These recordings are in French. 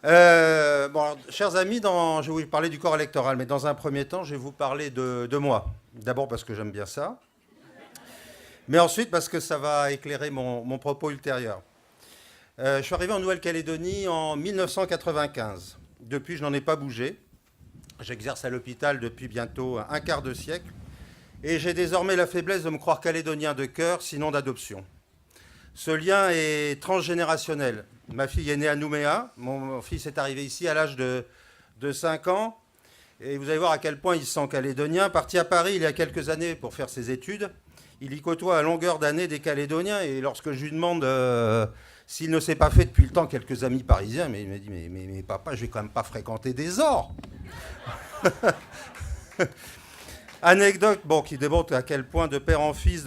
Bon, alors, chers amis, je vais vous parler du corps électoral, mais dans un premier temps, je vais vous parler de moi. D'abord parce que j'aime bien ça, mais ensuite parce que ça va éclairer mon propos ultérieur. Je suis arrivé en Nouvelle-Calédonie en 1995. Depuis, je n'en ai pas bougé. J'exerce à l'hôpital depuis bientôt un quart de siècle. Et j'ai désormais la faiblesse de me croire calédonien de cœur, sinon d'adoption. Ce lien est transgénérationnel. Ma fille est née à Nouméa. Mon fils est arrivé ici à l'âge de 5 ans. Et vous allez voir à quel point il se sent calédonien. Parti à Paris il y a quelques années pour faire ses études, il y côtoie à longueur d'année des Calédoniens. Et lorsque je lui demande s'il ne s'est pas fait depuis le temps quelques amis parisiens, mais il m'a dit mais papa, je vais quand même pas fréquenter des ors. Anecdote qui démontre à quel point de père en fille,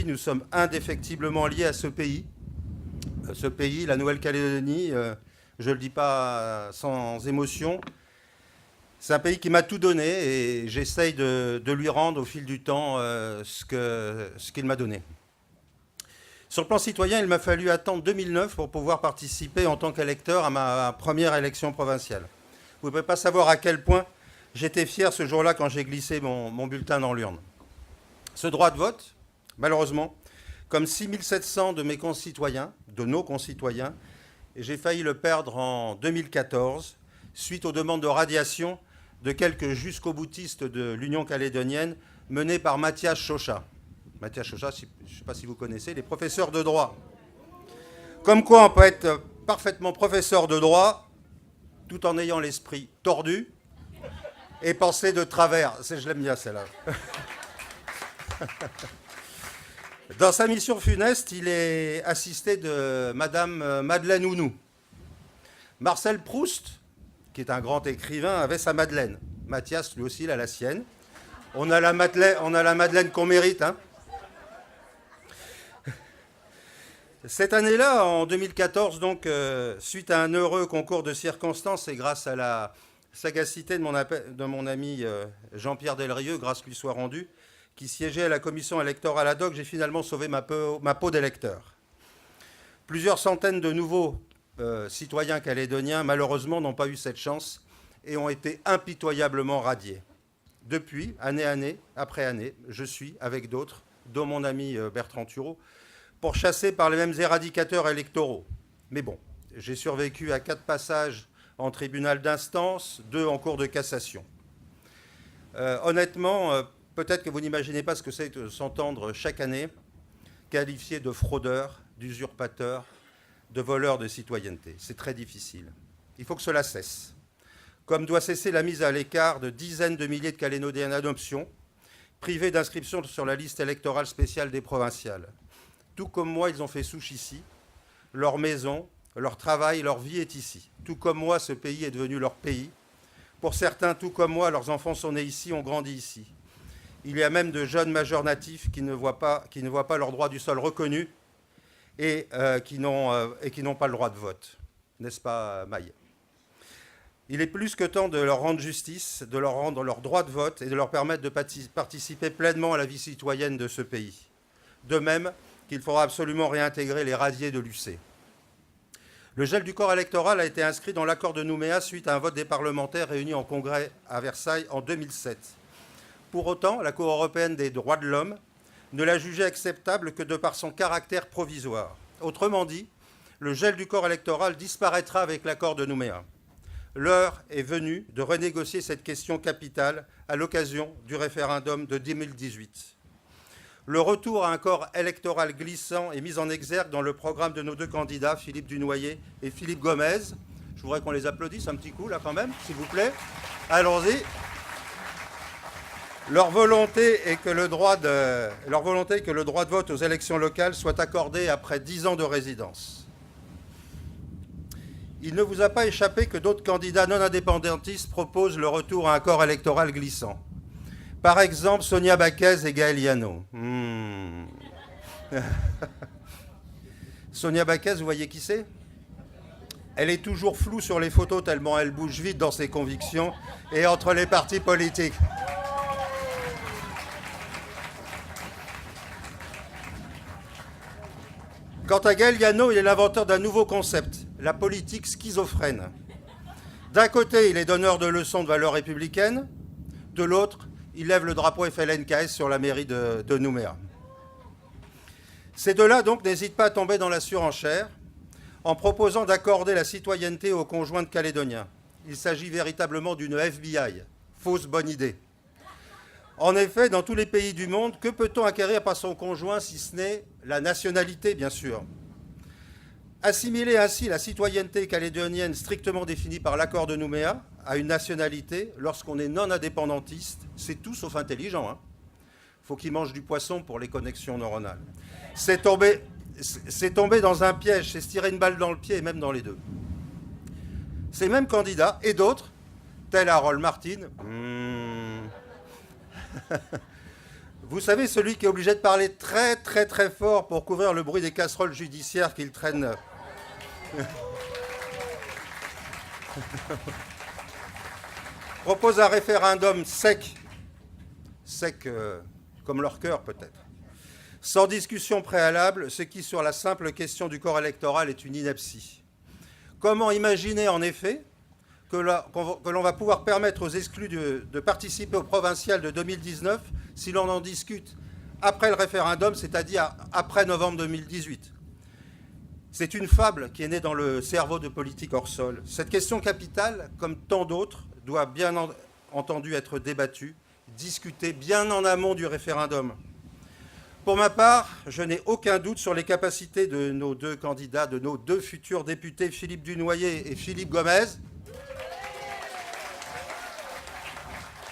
nous sommes indéfectiblement liés à ce pays. Ce pays, la Nouvelle-Calédonie, je ne le dis pas sans émotion. C'est un pays qui m'a tout donné et j'essaye de lui rendre au fil du temps ce qu'il m'a donné. Sur le plan citoyen, il m'a fallu attendre 2009 pour pouvoir participer en tant qu'électeur à ma première élection provinciale. Vous ne pouvez pas savoir à quel point j'étais fier ce jour-là quand j'ai glissé mon bulletin dans l'urne. Ce droit de vote, malheureusement, comme 6700 de mes concitoyens, de nos concitoyens, j'ai failli le perdre en 2014, suite aux demandes de radiation de quelques jusqu'au-boutistes de l'Union calédonienne menés par Mathias Chauchat. Mathias Chauchat, je ne sais pas si vous connaissez, les professeurs de droit. Comme quoi on peut être parfaitement professeur de droit tout en ayant l'esprit tordu et penser de travers. Je l'aime bien celle-là. Dans sa mission funeste, il est assisté de Madame Madeleine Ounou. Marcel Proust, qui est un grand écrivain, avait sa Madeleine. Mathias, lui aussi, il a la sienne. On a la Madeleine qu'on mérite. Hein. Cette année-là, en 2014, donc, suite à un heureux concours de circonstances et grâce à la sagacité de mon ami Jean-Pierre Delrieux, grâce lui soit rendue, qui siégeait à la commission électorale ad hoc, j'ai finalement sauvé ma peau d'électeur. Plusieurs centaines de nouveaux citoyens calédoniens, malheureusement, n'ont pas eu cette chance et ont été impitoyablement radiés. Depuis, année après année, je suis, avec d'autres, dont mon ami Bertrand Thureau, pourchassé par les mêmes éradicateurs électoraux. Mais bon, j'ai survécu à 4 passages en tribunal d'instance, 2 en cours de cassation. Honnêtement, peut-être que vous n'imaginez pas ce que c'est de s'entendre chaque année qualifié de fraudeur, d'usurpateur, de voleur de citoyenneté. C'est très difficile. Il faut que cela cesse. Comme doit cesser la mise à l'écart de dizaines de milliers de Calédoniens d'adoption, privés d'inscription sur la liste électorale spéciale des provinciales. Tout comme moi, ils ont fait souche ici. Leur maison, leur travail, leur vie est ici. Tout comme moi, ce pays est devenu leur pays. Pour certains, tout comme moi, leurs enfants sont nés ici, ont grandi ici. Il y a même de jeunes majeurs natifs qui ne voient pas leur droit du sol reconnu et qui n'ont pas le droit de vote. N'est-ce pas, Maï ? Il est plus que temps de leur rendre justice, de leur rendre leur droit de vote et de leur permettre de participer pleinement à la vie citoyenne de ce pays. De même qu'il faudra absolument réintégrer les radiés de l'UC. Le gel du corps électoral a été inscrit dans l'accord de Nouméa suite à un vote des parlementaires réunis en congrès à Versailles en 2007. Pour autant, la Cour européenne des droits de l'homme ne l'a jugé acceptable que de par son caractère provisoire. Autrement dit, le gel du corps électoral disparaîtra avec l'accord de Nouméa. L'heure est venue de renégocier cette question capitale à l'occasion du référendum de 2018. Le retour à un corps électoral glissant est mis en exergue dans le programme de nos 2 candidats, Philippe Dunoyer et Philippe Gomez. Je voudrais qu'on les applaudisse un petit coup, là, quand même, s'il vous plaît. Allons-y. Leur volonté est que le droit de vote aux élections locales soit accordé après 10 ans de résidence. Il ne vous a pas échappé que d'autres candidats non indépendantistes proposent le retour à un corps électoral glissant. Par exemple, Sonia Baquez et Gaël Yano. Sonia Baquez, vous voyez qui c'est ? Elle est toujours floue sur les photos tellement elle bouge vite dans ses convictions et entre les partis politiques. Quant à Gaël Yano, il est l'inventeur d'un nouveau concept, la politique schizophrène. D'un côté, il est donneur de leçons de valeurs républicaines. De l'autre, il lève le drapeau FLNKS sur la mairie de Nouméa. Ces deux-là, donc, n'hésitent pas à tomber dans la surenchère en proposant d'accorder la citoyenneté aux conjoints de Calédoniens. Il s'agit véritablement d'une FBI. Fausse bonne idée. En effet, dans tous les pays du monde, que peut-on acquérir par son conjoint si ce n'est la nationalité, bien sûr? Assimiler ainsi la citoyenneté calédonienne strictement définie par l'accord de Nouméa à une nationalité, lorsqu'on est non-indépendantiste, c'est tout sauf intelligent. Hein. Faut qu'il mange du poisson pour les connexions neuronales. C'est tomber dans un piège, c'est se tirer une balle dans le pied et même dans les deux. Ces mêmes candidats et d'autres, tel Harold Martin, vous savez, celui qui est obligé de parler très très très fort pour couvrir le bruit des casseroles judiciaires qu'il traîne. Propose un référendum sec comme leur cœur peut-être, sans discussion préalable, ce qui sur la simple question du corps électoral est une ineptie. Comment imaginer en effet que l'on va pouvoir permettre aux exclus de participer au provincial de 2019 si l'on en discute après le référendum, c'est-à-dire après novembre 2018 ? C'est une fable qui est née dans le cerveau de politique hors sol. Cette question capitale, comme tant d'autres, doit bien entendu être débattue, discutée bien en amont du référendum. Pour ma part, je n'ai aucun doute sur les capacités de nos deux candidats, de nos deux futurs députés, Philippe Dunoyer et Philippe Gomez,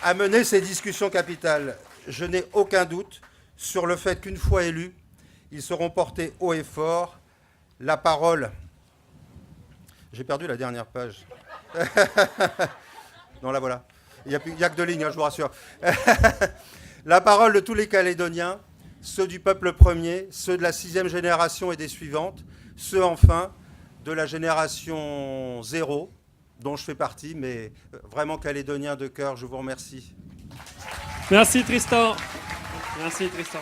à mener ces discussions capitales. Je n'ai aucun doute sur le fait qu'une fois élus, ils seront portés haut et fort. La parole... J'ai perdu la dernière page. Non, la voilà. Il n'y a que 2 lignes, hein, je vous rassure. La parole de tous les Calédoniens, ceux du peuple premier, ceux de la 6e génération et des suivantes, ceux enfin de la génération 0, dont je fais partie, mais vraiment calédonien de cœur. Je vous remercie. Merci Tristan. Merci Tristan.